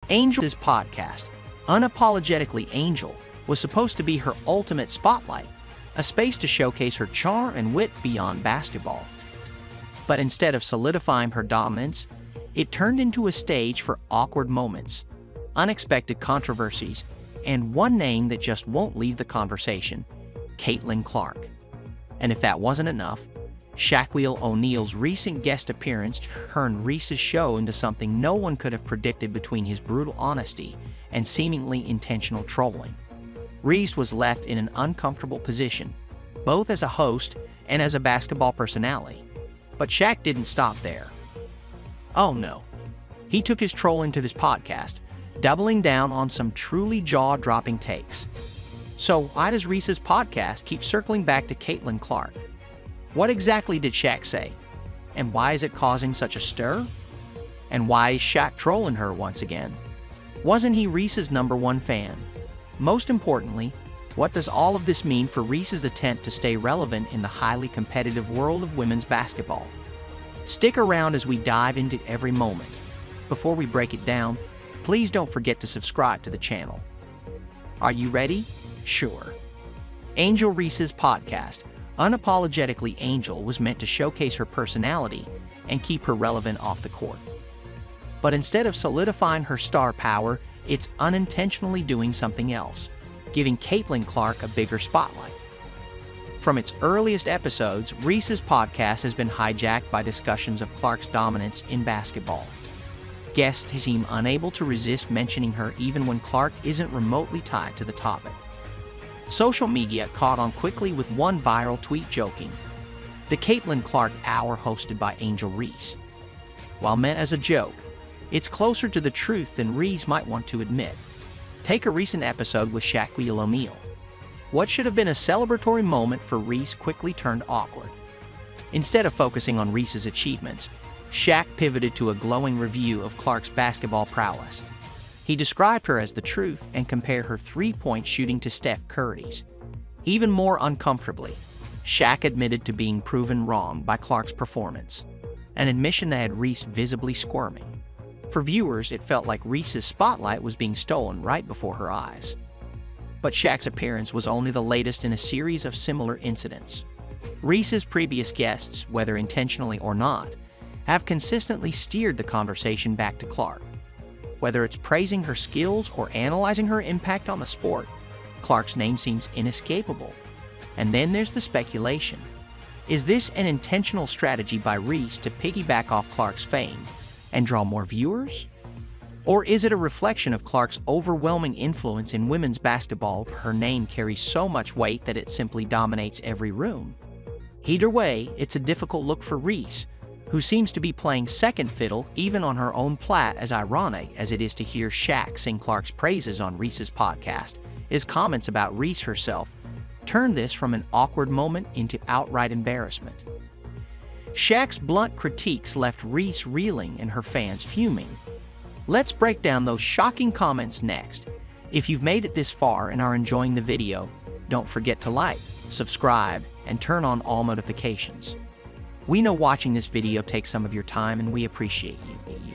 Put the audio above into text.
Angel's podcast, Unapologetically Angel, was supposed to be her ultimate spotlight, a space to showcase her charm and wit beyond basketball. But instead of solidifying her dominance, it turned into a stage for awkward moments, unexpected controversies, and one name that just won't leave the conversation: Caitlin Clark. And if that wasn't enough, Shaquille O'Neal's recent guest appearance turned Reese's show into something no one could have predicted between his brutal honesty and seemingly intentional trolling. Reese was left in an uncomfortable position, both as a host and as a basketball personality. But Shaq didn't stop there. Oh no. He took his trolling to this podcast, doubling down on some truly jaw-dropping takes. So why does Reese's podcast keep circling back to Caitlin Clark? What exactly did Shaq say? And why is it causing such a stir? And why is Shaq trolling her once again? Wasn't he Reese's #1 fan? Most importantly, what does all of this mean for Reese's attempt to stay relevant in the highly competitive world of women's basketball? Stick around as we dive into every moment. Before we break it down, please don't forget to subscribe to the channel. Are you ready? Sure. Angel Reese's podcast, Unapologetically Angel, was meant to showcase her personality and keep her relevant off the court. But instead of solidifying her star power, it's unintentionally doing something else, giving Caitlin Clark a bigger spotlight. From its earliest episodes, Reese's podcast has been hijacked by discussions of Clark's dominance in basketball. Guests seem unable to resist mentioning her even when Clark isn't remotely tied to the topic. Social media caught on quickly with one viral tweet joking, "The Caitlin Clark Hour hosted by Angel Reese." While meant as a joke, it's closer to the truth than Reese might want to admit. Take a recent episode with Shaquille O'Neal. What should have been a celebratory moment for Reese quickly turned awkward. Instead of focusing on Reese's achievements, Shaq pivoted to a glowing review of Clark's basketball prowess. He described her as the truth and compared her three-point shooting to Steph Curry's. Even more uncomfortably, Shaq admitted to being proven wrong by Clark's performance, an admission that had Reese visibly squirming. For viewers, it felt like Reese's spotlight was being stolen right before her eyes. But Shaq's appearance was only the latest in a series of similar incidents. Reese's previous guests, whether intentionally or not, have consistently steered the conversation back to Clark. Whether it's praising her skills or analyzing her impact on the sport, Clark's name seems inescapable. And then there's the speculation. Is this an intentional strategy by Reese to piggyback off Clark's fame and draw more viewers? Or is it a reflection of Clark's overwhelming influence in women's basketball? Her name carries so much weight that it simply dominates every room. Either way, it's a difficult look for Reese, who seems to be playing second fiddle even on her own plat. As ironic as it is to hear Shaq sing Clark's praises on Reese's podcast, his comments about Reese herself turned this from an awkward moment into outright embarrassment. Shaq's blunt critiques left Reese reeling and her fans fuming. Let's break down those shocking comments next. If you've made it this far and are enjoying the video, don't forget to like, subscribe, and turn on all notifications. We know watching this video takes some of your time and we appreciate you.